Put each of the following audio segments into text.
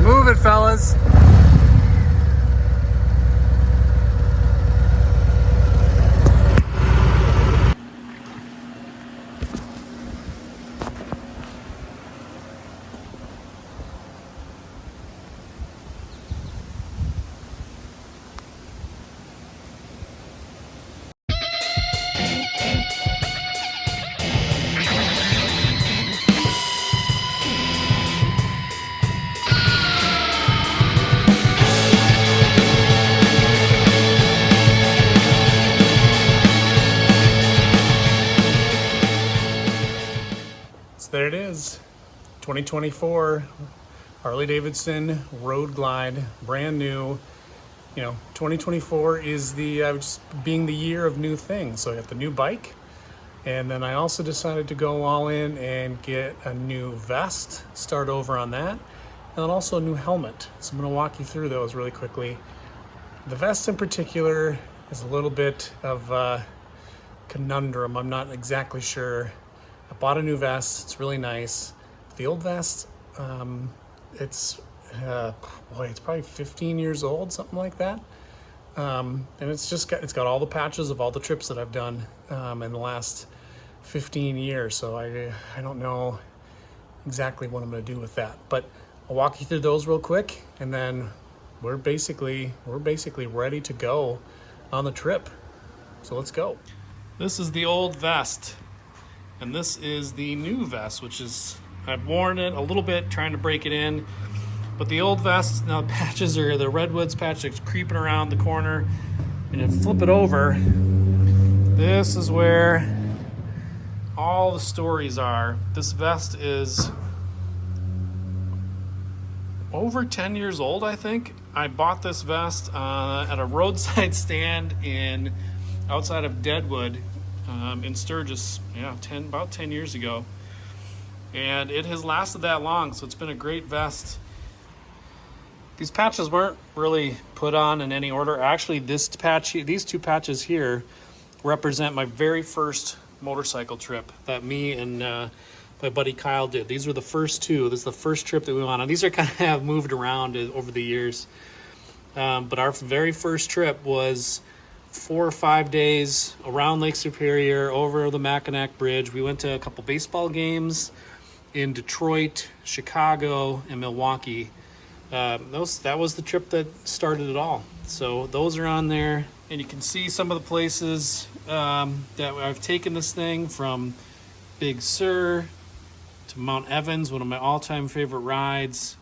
Move it, fellas. So there it is, 2024 Harley-Davidson Road Glide, brand new. 2024 is the just being the year of new things. So I got the new bike, and then I also decided to go all in and get a new vest, start over on that, and then also a new helmet. So I'm going to walk you through those really quickly. The vest in particular is a little bit of a conundrum. I'm not exactly sure. I bought a new vest. It's really nice. The old vest, it's probably 15 years old, something like that. And it's got all the patches of all the trips that I've done in the last 15 years. So I don't know exactly what I'm going to do with that, but I'll walk you through those real quick, and then we're basically ready to go on the trip. So let's go. This is the old vest, and this is the new vest, which is, I've worn it a little bit trying to break it in, but the old vest, now the patches are the redwoods patch that's creeping around the corner, and if you flip it over, this is where all the stories are. This vest is over 10 years old, I think. I bought this vest at a roadside stand outside of Deadwood in Sturgis, about 10 years ago. And it has lasted that long, so it's been a great vest. These patches weren't really put on in any order. Actually, these two patches here represent my very first motorcycle trip that me and my buddy Kyle did. These were the first two. This is the first trip that we went on. These are kind of have moved around over the years. But our very first trip was 4 or 5 days around Lake Superior, over the Mackinac Bridge. We went to a couple baseball games in Detroit, Chicago, and Milwaukee. That was the trip that started it all. So those are on there, and you can see some of the places that I've taken this thing, from Big Sur to Mount Evans, one of my all-time favorite rides.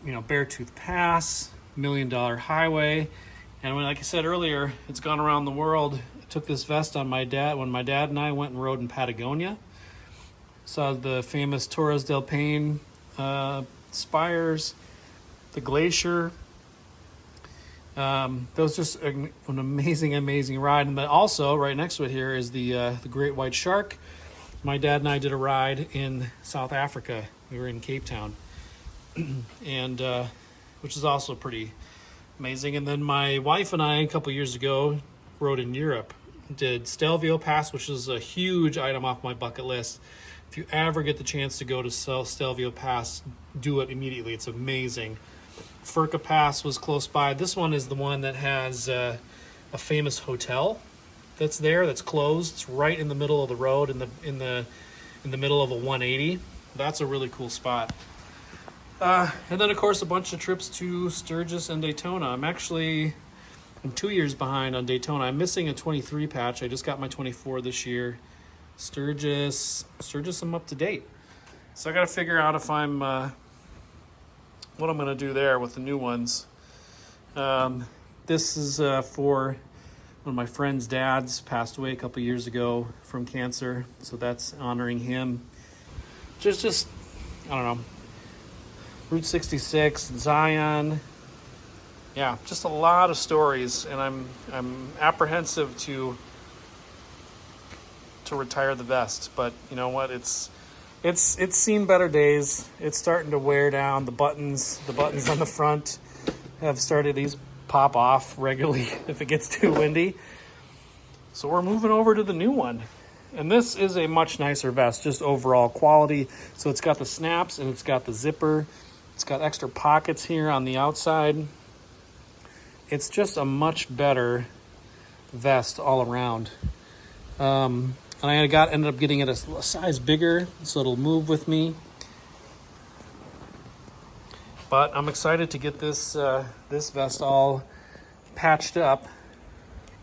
Beartooth Pass, $1 Million Highway, and like I said earlier, it's gone around the world. I took this vest on my dad when my dad and I went and rode in Patagonia. Saw the famous Torres del Paine spires, the glacier. That was just an amazing ride. And then also right next to it here is the Great White Shark. My dad and I did a ride in South Africa. We were in Cape Town, and which is also pretty amazing. And then my wife and I, a couple years ago, rode in Europe. Did Stelvio Pass, which is a huge item off my bucket list. If you ever get the chance to go to Stelvio Pass, do it immediately. It's amazing. Furka Pass was close by. This one is the one that has a famous hotel that's there, that's closed. It's right in the middle of the road, in the middle of a 180. That's a really cool spot. And then of course a bunch of trips to Sturgis and Daytona. I'm 2 years behind on Daytona. I'm missing a 23 patch. I just got my 24 this year. Sturgis, I'm up to date. So I got to figure out if I'm what I'm going to do there with the new ones. This is for one of my friend's dads, passed away a couple years ago from cancer, so that's honoring him. Just I don't know, Route 66, Zion. Yeah, just a lot of stories, and I'm apprehensive to retire the vest, but you know what? It's seen better days. It's starting to wear down. The buttons on the front have started, these pop off regularly if it gets too windy. So we're moving over to the new one. And this is a much nicer vest, just overall quality. So it's got the snaps and it's got the zipper. It's got extra pockets here on the outside. It's just a much better vest all around. And I ended up getting it a size bigger, so it'll move with me. But I'm excited to get this this vest all patched up.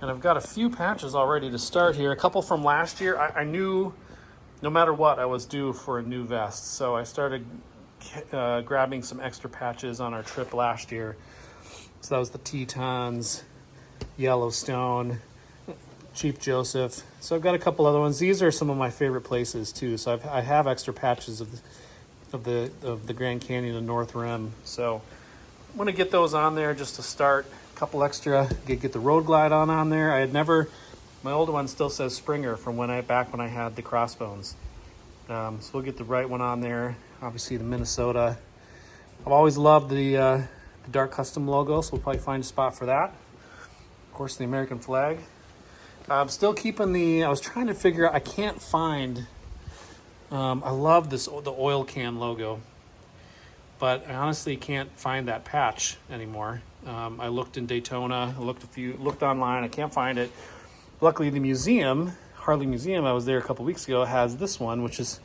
And I've got a few patches already to start here. A couple from last year. I knew no matter what I was due for a new vest. So I started grabbing some extra patches on our trip last year. So that was the Tetons, Yellowstone, Chief Joseph. So I've got a couple other ones. These are some of my favorite places too. So I have extra patches of the Grand Canyon and North Rim. So I'm gonna get those on there just to start. A couple extra, get the Road Glide on there. I had never, my old one still says Springer from back when I had the Crossbones. So we'll get the right one on there. Obviously the Minnesota. I've always loved the Dark Custom logo, so we'll probably find a spot for that. Of course, the American flag. I'm still keeping I was trying to figure out, I can't find, I love the oil can logo, but I honestly can't find that patch anymore. I looked in Daytona, I looked online, I can't find it. Luckily the museum, Harley Museum, I was there a couple weeks ago, has this one, which is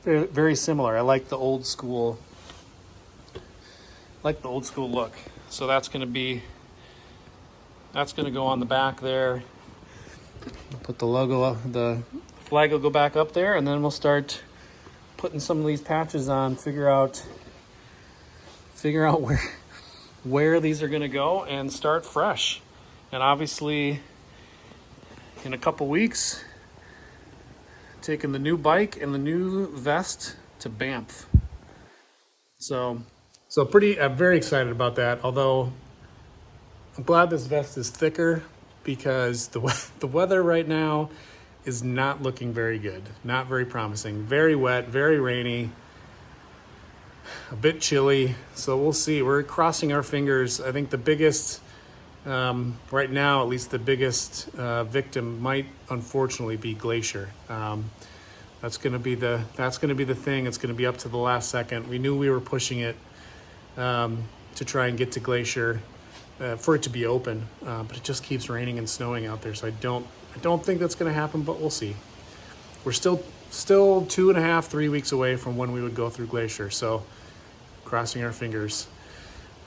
very, very similar. I like the old school look. So that's gonna go on the back there. Put the logo, the flag will go back up there, and then we'll start putting some of these patches on, figure out where these are gonna go and start fresh. And obviously in a couple weeks, taking the new bike and the new vest to Banff. So I'm very excited about that. Although I'm glad this vest is thicker because the weather right now is not looking very good. Not very promising. Very wet, very rainy, a bit chilly. So we'll see. We're crossing our fingers. I think the biggest, right now, at least the biggest victim might unfortunately be Glacier. That's going to be the thing. It's going to be up to the last second. We knew we were pushing it to try and get to Glacier for it to be open, but it just keeps raining and snowing out there. So I don't think that's going to happen, but we'll see. We're still 2.5, 3 weeks away from when we would go through Glacier. So crossing our fingers.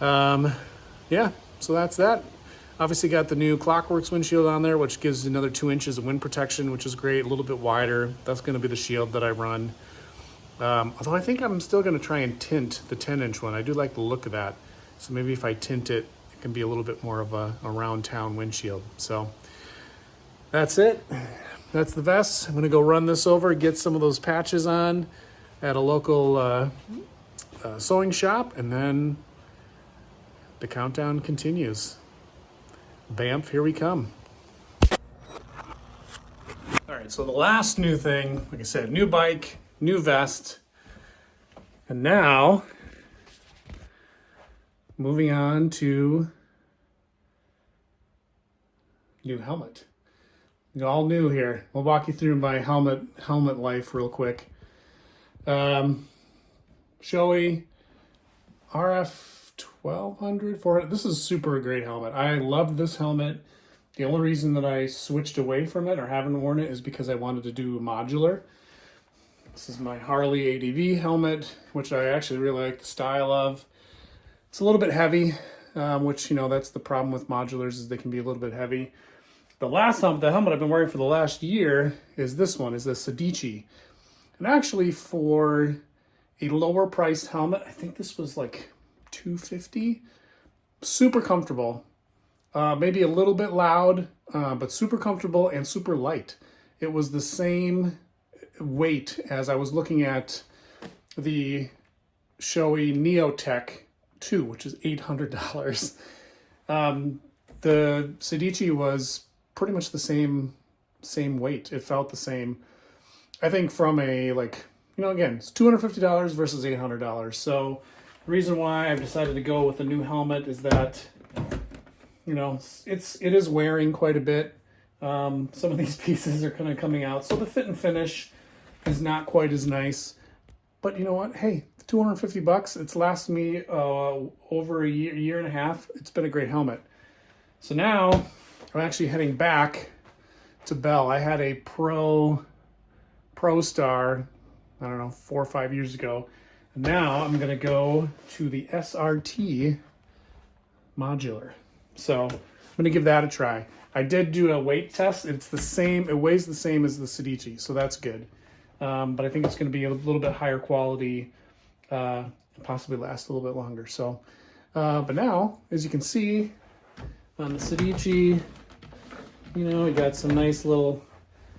Yeah, so that's that. Obviously got the new Clockworks windshield on there, which gives another 2 inches of wind protection, which is great, a little bit wider. That's going to be the shield that I run. Although I think I'm still going to try and tint the 10-inch one. I do like the look of that. So maybe if I tint it, it can be a little bit more of a round town windshield. So that's it. That's the vest. I'm going to go run this over, get some of those patches on at a local sewing shop, and then the countdown continues. Banff, here we come. All right, so the last new thing, like I said, new bike, new vest, and now moving on to new helmet. All new here. We'll walk you through my helmet life real quick. Shoei RF 1200, 400. This is super great helmet. I love this helmet. The only reason that I switched away from it or haven't worn it is because I wanted to do modular. This is my Harley ADV helmet, which I actually really like the style of. It's a little bit heavy, which, that's the problem with modulars, is they can be a little bit heavy. The helmet I've been wearing for the last year is this one, is the Sedici. And actually for a lower priced helmet, I think this was like $250. Super comfortable. Maybe a little bit loud, but super comfortable and super light. It was the same weight as I was looking at the Shoei Neotech 2, which is $800. The Sedici was pretty much the same weight. It felt the same. I think from a, again, it's $250 versus $800. So the reason why I've decided to go with a new helmet is that, it is wearing quite a bit. Some of these pieces are kind of coming out. So the fit and finish is not quite as nice. But you know what? Hey, $250. It's lasted me over a year and a half. It's been a great helmet. So now I'm actually heading back to Bell. I had a Pro Star, I don't know, 4 or 5 years ago. And now I'm going to go to the SRT modular. So I'm going to give that a try. I did do a weight test. It's the same. It weighs the same as the Sedici, so that's good. But I think it's going to be a little bit higher quality, possibly last a little bit longer. So, but now, as you can see, on the Sedici, you know, we got some nice little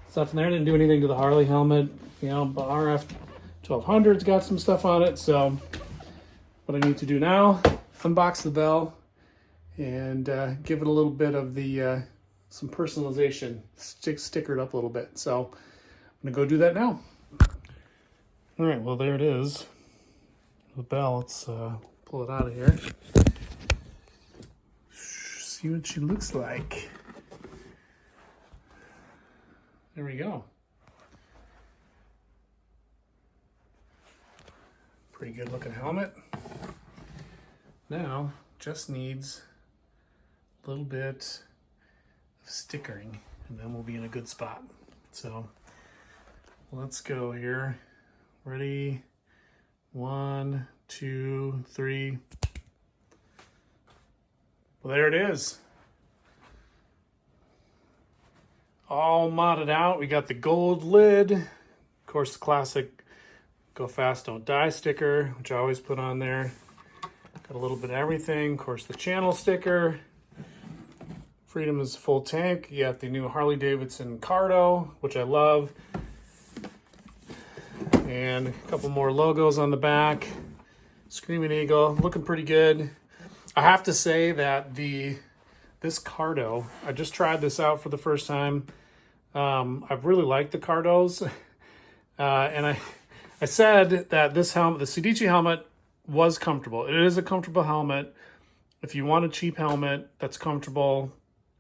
stuff in there. I didn't do anything to the Harley helmet. You know, but RF 1200's got some stuff on it. So, what I need to do now, unbox the Bell and give it a little bit of the some personalization, sticker it up a little bit. So I'm gonna go do that now. All right, well there it is, the Bell. Let's pull it out of here. See what she looks like. There we go. Pretty good looking helmet. Now just needs a little bit of stickering and then we'll be in a good spot. So let's go here. Ready? 1, 2, 3. Well, there it is. All modded out. We got the gold lid. Of course, the classic Go Fast, Don't Die sticker, which I always put on there. Got a little bit of everything. Of course, the channel sticker. Freedom is full tank. You got the new Harley-Davidson Cardo, which I love. And a couple more logos on the back. Screaming Eagle, looking pretty good. I have to say that this Cardo, I just tried this out for the first time. I really like the Cardos. And I said that this helmet, the Sedici helmet, was comfortable. It is a comfortable helmet. If you want a cheap helmet that's comfortable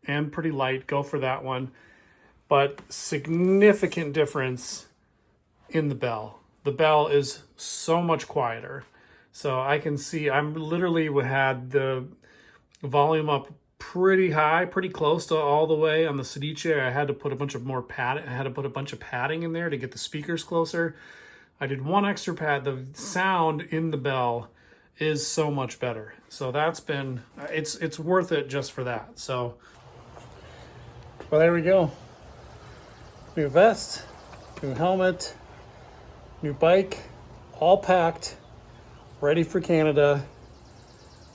and pretty light, go for that one. But significant difference in the Bell. The Bell is so much quieter. So I can see, I'm literally had the volume up pretty high, pretty close to all the way. On the Sedici, I had to put a bunch of more padding. I had to put a bunch of padding in there to get the speakers closer. I did one extra pad. The sound in the Bell is so much better. So that's been, it's worth it just for that. So, well, there we go. New vest, new helmet, new bike, all packed, ready for Canada.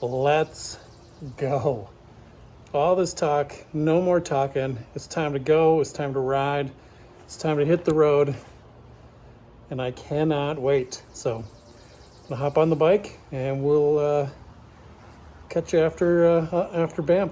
Let's go. All this talk, no more talking. It's time to go, it's time to ride, it's time to hit the road, and I cannot wait. So I'm gonna hop on the bike and we'll catch you after Banff.